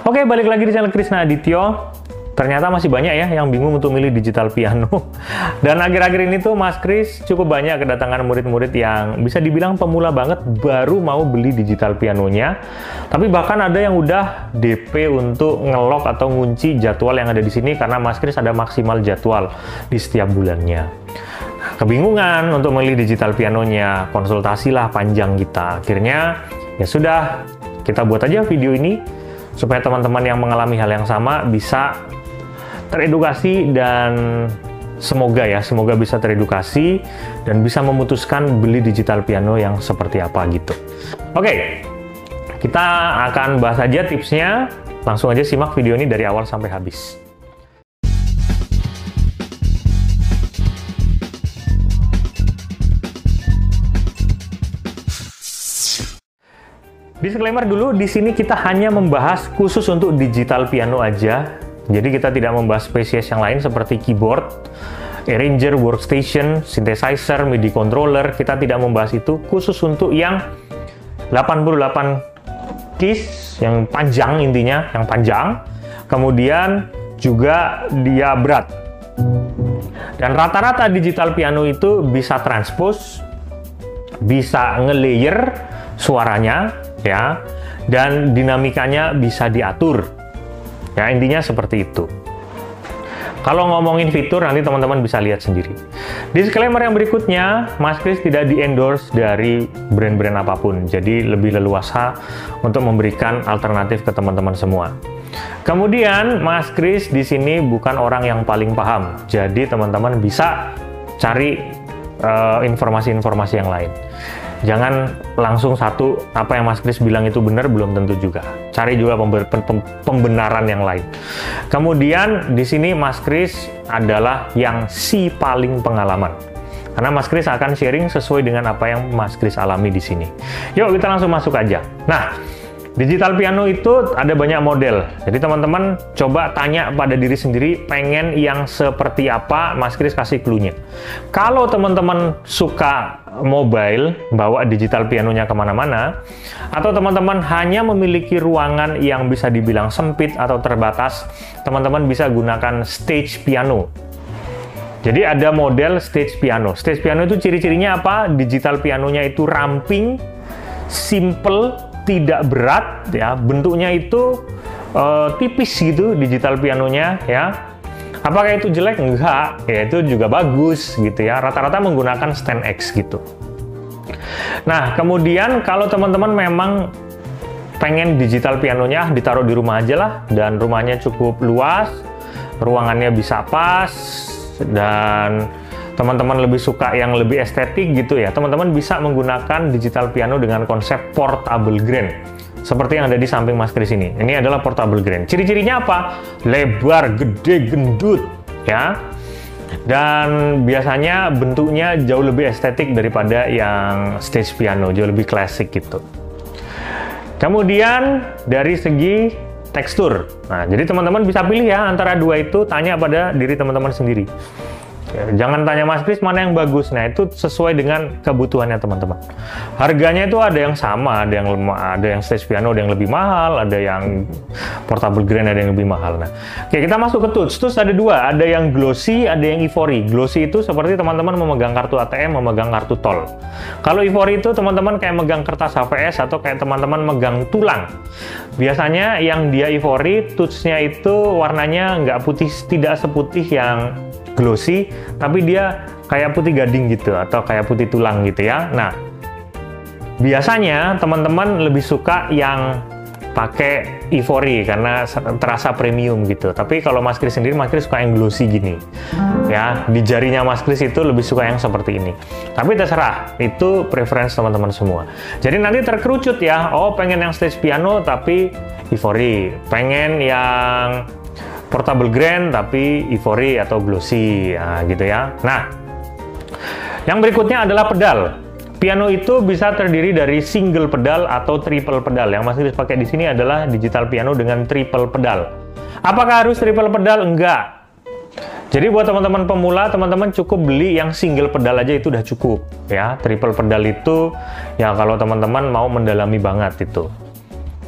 Oke, balik lagi di channel Krisna Adityo. Ternyata masih banyak ya yang bingung untuk milih digital piano. Dan akhir-akhir ini tuh Mas Kris cukup banyak kedatangan murid-murid yang bisa dibilang pemula banget baru mau beli digital pianonya. Tapi bahkan ada yang udah DP untuk ngelok atau ngunci jadwal yang ada di sini karena Mas Kris ada maksimal jadwal di setiap bulannya. Kebingungan untuk milih digital pianonya, konsultasilah panjang kita. Akhirnya ya sudah, kita buat aja video ini supaya teman-teman yang mengalami hal yang sama bisa teredukasi dan semoga bisa teredukasi dan bisa memutuskan beli digital piano yang seperti apa gitu. Oke, kita akan bahas aja tipsnya. Langsung aja simak video ini dari awal sampai habis. Disclaimer dulu, di sini kita hanya membahas khusus untuk digital piano aja. Jadi kita tidak membahas spesies yang lain seperti keyboard, arranger, workstation, synthesizer, MIDI controller. Kita tidak membahas itu, khusus untuk yang 88 keys, yang panjang intinya, yang panjang. Kemudian juga dia berat. Dan rata-rata digital piano itu bisa transpose, bisa nge-layer suaranya, ya, dan dinamikanya bisa diatur. Ya, intinya seperti itu. Kalau ngomongin fitur, nanti teman-teman bisa lihat sendiri. Disclaimer yang berikutnya, Mas Kris tidak di-endorse dari brand-brand apapun, jadi lebih leluasa untuk memberikan alternatif ke teman-teman semua. Kemudian, Mas Kris di sini bukan orang yang paling paham, jadi teman-teman bisa cari informasi-informasi yang lain. Jangan langsung satu, apa yang Mas Kris bilang itu benar, belum tentu juga. Cari juga pembenaran yang lain. Kemudian di sini Mas Kris adalah yang si paling pengalaman. Karena Mas Kris akan sharing sesuai dengan apa yang Mas Kris alami di sini. Yuk kita langsung masuk aja. Nah, digital piano itu ada banyak model. Jadi teman-teman coba tanya pada diri sendiri, pengen yang seperti apa, Mas Kris kasih clue-nya. Kalau teman-teman suka mobile, bawa digital pianonya kemana-mana, atau teman-teman hanya memiliki ruangan yang bisa dibilang sempit atau terbatas, teman-teman bisa gunakan stage piano. Jadi ada model stage piano. Stage piano itu ciri-cirinya apa? Digital pianonya itu ramping, simple, tidak berat, ya, bentuknya itu tipis gitu digital pianonya, ya. Apakah itu jelek? Enggak, ya itu juga bagus gitu ya. Rata-rata menggunakan stand X gitu. Nah, kemudian kalau teman-teman memang pengen digital pianonya ditaruh di rumah aja lah, dan rumahnya cukup luas, ruangannya bisa pas, dan teman-teman lebih suka yang lebih estetik gitu ya, teman-teman bisa menggunakan digital piano dengan konsep portable grand. Seperti yang ada di samping Mas Kris ini. Ini adalah portable grand. Ciri-cirinya apa? Lebar, gede, gendut, ya. Dan biasanya bentuknya jauh lebih estetik daripada yang stage piano, jauh lebih klasik gitu. Kemudian dari segi tekstur. Nah, jadi teman-teman bisa pilih ya antara dua itu, tanya pada diri teman-teman sendiri. Ya, jangan tanya Mas Kris mana yang bagus. Nah, itu sesuai dengan kebutuhannya teman-teman. Harganya itu ada yang sama, ada yang lemah, ada yang stage piano, ada yang lebih mahal, ada yang portable grand, ada yang lebih mahal. Nah, oke, kita masuk ke tools. Tools ada dua, ada yang glossy, ada yang ivory. Glossy itu seperti teman-teman memegang kartu ATM, memegang kartu tol. Kalau ivory itu teman-teman kayak megang kertas HVS atau kayak teman-teman megang tulang. Biasanya yang dia ivory, tools-nya itu warnanya nggak putih, tidak seputih yang glossy, tapi dia kayak putih gading gitu atau kayak putih tulang gitu ya. Nah, biasanya teman-teman lebih suka yang pakai ivory karena terasa premium gitu. Tapi kalau Mas Kris sendiri, Mas Kris suka yang glossy gini. Ya, di jarinya Mas Kris itu lebih suka yang seperti ini. Tapi terserah, itu preference teman-teman semua. Jadi nanti terkerucut ya. Oh, pengen yang stage piano tapi ivory. Pengen yang portable grand tapi ivory atau glossy, nah, gitu ya. Nah, yang berikutnya adalah pedal. Piano itu bisa terdiri dari single pedal atau triple pedal. Yang Mas Kris pakai di sini adalah digital piano dengan triple pedal. Apakah harus triple pedal? Enggak. Jadi buat teman-teman pemula, teman-teman cukup beli yang single pedal aja itu udah cukup ya. Triple pedal itu ya kalau teman-teman mau mendalami banget itu.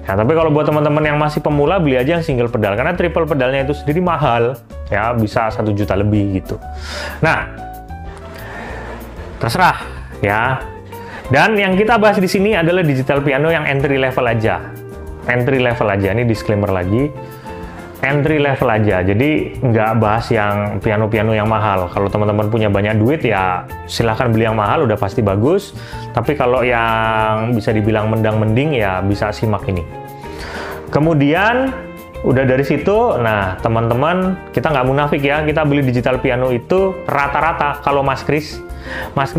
Nah, tapi kalau buat teman-teman yang masih pemula, beli aja yang single pedal, karena triple pedalnya itu sendiri mahal, ya bisa 1 juta lebih gitu. Nah, terserah ya. Dan yang kita bahas di sini adalah digital piano yang entry level aja. Entry level aja, ini disclaimer lagi. Entry level aja, jadi nggak bahas yang piano-piano yang mahal. Kalau teman-teman punya banyak duit ya silahkan beli yang mahal, udah pasti bagus. Tapi kalau yang bisa dibilang mendang-mending ya bisa simak ini. Kemudian udah dari situ, nah teman-teman kita nggak munafik ya, kita beli digital piano itu rata-rata kalau Mas Kris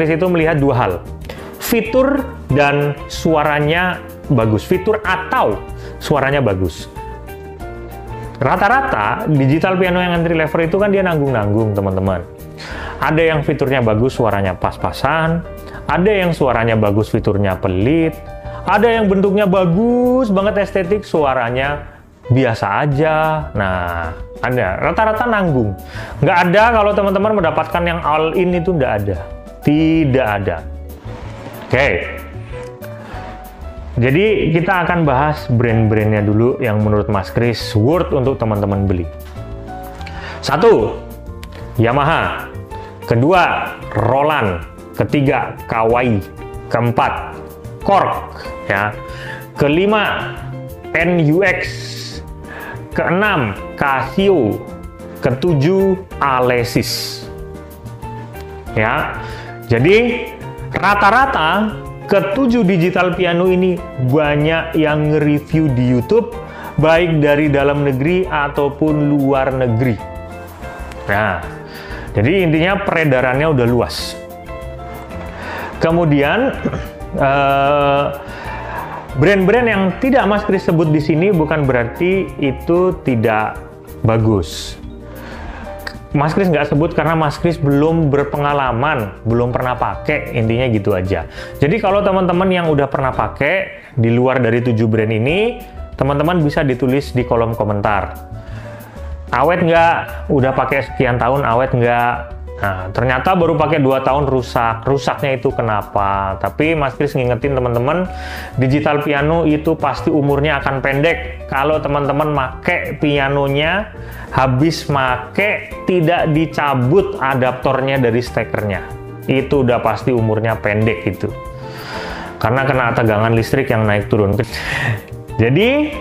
itu melihat 2 hal, fitur dan suaranya bagus, fitur atau suaranya bagus. Rata-rata digital piano yang entry level itu kan dia nanggung-nanggung teman-teman. Ada yang fiturnya bagus, suaranya pas-pasan. Ada yang suaranya bagus, fiturnya pelit. Ada yang bentuknya bagus banget estetik, suaranya biasa aja. Nah, ada. Rata-rata nanggung. Nggak ada kalau teman-teman mendapatkan yang all in itu nggak ada. Tidak ada. Oke. Jadi kita akan bahas brand-brandnya dulu yang menurut Mas Kris worth untuk teman-teman beli. 1, Yamaha. Kedua, Roland. Ketiga, Kawai. Keempat, Korg. Ya. Kelima, NUX. Keenam, Casio. Ketujuh, Alesis. Ya. Jadi rata-rata ketujuh digital piano ini banyak yang nge-review di YouTube, baik dari dalam negeri ataupun luar negeri. Nah, jadi intinya peredarannya udah luas. Kemudian brand-brand yang tidak Mas Kris sebut di sini bukan berarti itu tidak bagus. Mas Kris nggak sebut karena Mas Kris belum berpengalaman, belum pernah pakai, intinya gitu aja. Jadi kalau teman-teman yang udah pernah pakai di luar dari 7 brand ini, teman-teman bisa ditulis di kolom komentar. Awet nggak? Udah pakai sekian tahun, awet nggak? Nah, ternyata baru pakai 2 tahun rusak. Rusaknya itu kenapa? Tapi Mas Kris ngingetin teman-teman, digital piano itu pasti umurnya akan pendek. Kalau teman-teman make pianonya, habis make, tidak dicabut adaptornya dari stekernya. Itu udah pasti umurnya pendek itu. Karena kena tegangan listrik yang naik turun. Jadi,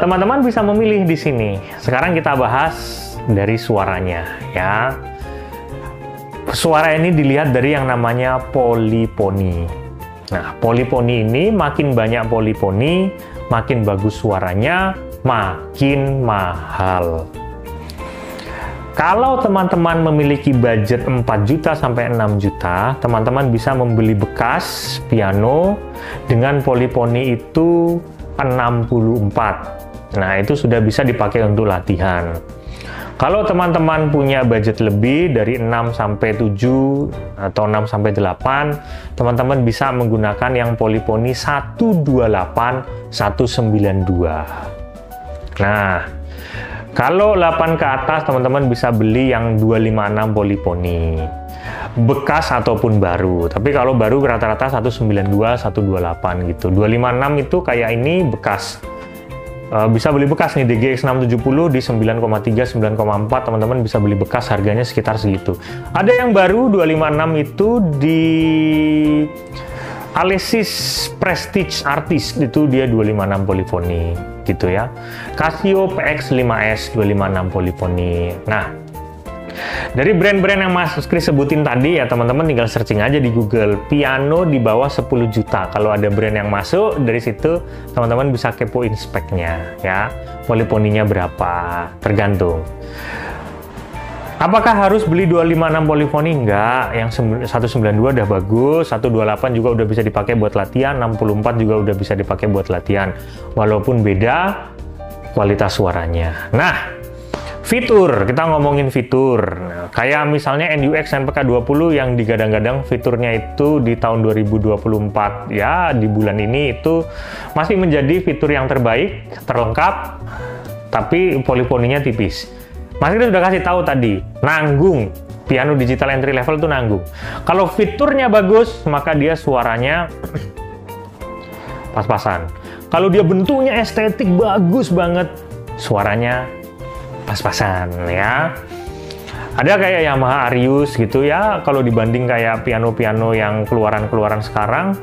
teman-teman bisa memilih di sini. Sekarang kita bahas dari suaranya ya. Suara ini dilihat dari yang namanya polifoni. Nah, polifoni ini makin banyak polifoni, makin bagus suaranya, makin mahal. Kalau teman-teman memiliki budget 4 juta sampai 6 juta, teman-teman bisa membeli bekas piano dengan polifoni itu 64. Nah, itu sudah bisa dipakai untuk latihan. Kalau teman-teman punya budget lebih dari 6 sampai 7 atau 6 sampai 8, teman-teman bisa menggunakan yang polifoni 128, 192. Nah, kalau 8 ke atas teman-teman bisa beli yang 256 polifoni. Bekas ataupun baru. Tapi kalau baru rata-rata 192, 128 gitu. 256 itu kayak ini bekas. Bisa beli bekas nih, DGX 670 di 9,3, 9,4, teman-teman bisa beli bekas, harganya sekitar segitu. Ada yang baru 256 itu di Alesis Prestige Artist, itu dia 256 polifoni gitu ya. Casio PX5S 256 polifoni. Nah, dari brand-brand yang Mas Kris sebutin tadi ya, teman-teman tinggal searching aja di Google piano di bawah 10 juta. Kalau ada brand yang masuk, dari situ teman-teman bisa kepoin speknya ya. Polifoninya berapa, tergantung. Apakah harus beli 256 polifoni? Enggak, yang 192 udah bagus, 128 juga udah bisa dipakai buat latihan, 64 juga udah bisa dipakai buat latihan. Walaupun beda kualitas suaranya. Nah, fitur, kita ngomongin fitur. Nah, kayak misalnya NUX NPK20 yang digadang-gadang fiturnya itu di tahun 2024 ya, di bulan ini itu masih menjadi fitur yang terbaik, terlengkap, tapi polifoninya tipis. Mas Kris sudah kasih tahu tadi, nanggung. Piano digital entry level itu nanggung. Kalau fiturnya bagus, maka dia suaranya pas-pasan. Kalau dia bentuknya estetik bagus banget, suaranya pas-pasan ya. Ada kayak Yamaha Arius gitu ya, kalau dibanding kayak piano-piano yang keluaran-keluaran sekarang,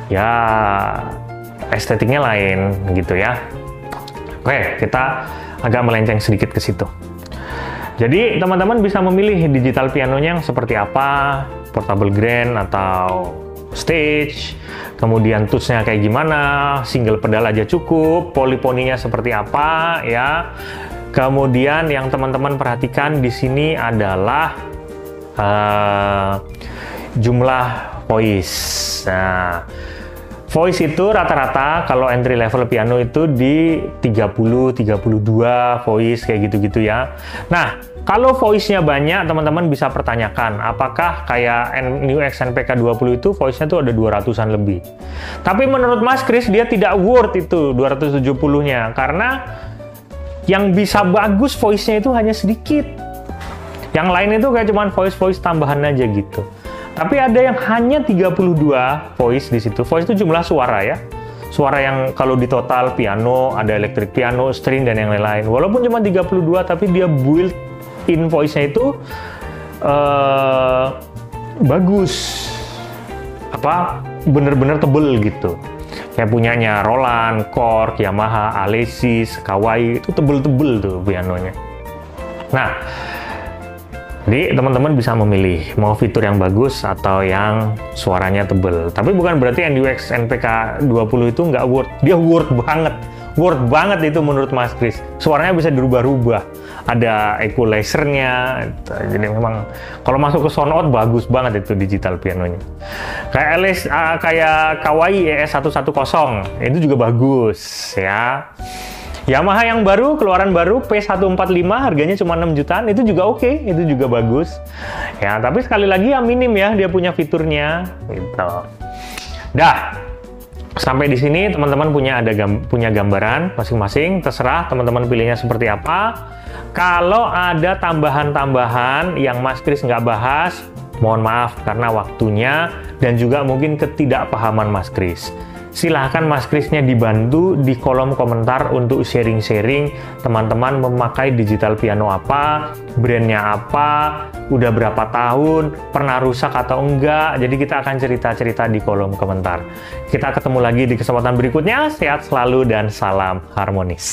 ya estetiknya lain gitu ya. Oke, kita agak melenceng sedikit ke situ. Jadi teman-teman bisa memilih digital pianonya yang seperti apa, portable grand atau stage, kemudian touch-nya kayak gimana, single pedal aja cukup, polyphony-nya seperti apa ya. Kemudian yang teman-teman perhatikan di sini adalah jumlah voice. Nah, voice itu rata-rata kalau entry level piano itu di 30, 32 voice kayak gitu-gitu ya. Nah, kalau voice-nya banyak, teman-teman bisa pertanyakan apakah kayak NUX NPK 20 itu voice-nya tuh ada 200-an lebih. Tapi menurut Mas Kris dia tidak worth itu 270-nya karena yang bisa bagus voice-nya itu hanya sedikit. Yang lain itu kayak cuman voice-voice tambahan aja gitu. Tapi ada yang hanya 32 voice di situ. Voice itu jumlah suara ya. Suara yang kalau di total piano, ada electric piano, string dan yang lain-lain. Walaupun cuma 32 tapi dia built-in voice-nya itu bagus. Bener-bener tebel gitu. Kayak punyanya Roland, Korg, Yamaha, Alesis, Kawai, itu tebel-tebel tuh pianonya. Nah, jadi teman-teman bisa memilih mau fitur yang bagus atau yang suaranya tebel. Tapi bukan berarti NUX NPK 20 itu nggak worth. Dia worth banget itu menurut Mas Kris. Suaranya bisa dirubah-rubah. Ada equalizer-nya. Jadi memang kalau masuk ke sound out bagus banget itu digital pianonya. Kayak Kawai ES110 itu juga bagus ya. Yamaha yang baru, keluaran baru P145 harganya cuma 6 jutaan, itu juga oke, itu juga bagus. Ya, tapi sekali lagi ya minim ya dia punya fiturnya gitu. Dah. Sampai di sini teman-teman punya gambaran masing-masing, terserah teman-teman pilihnya seperti apa. Kalau ada tambahan-tambahan yang Mas Kris nggak bahas, mohon maaf karena waktunya dan juga mungkin ketidakpahaman Mas Kris. Silahkan Mas Krisnya dibantu di kolom komentar untuk sharing-sharing teman-teman memakai digital piano apa, brandnya apa, udah berapa tahun, pernah rusak atau enggak. Jadi kita akan cerita-cerita di kolom komentar. Kita ketemu lagi di kesempatan berikutnya. Sehat selalu dan salam harmonis.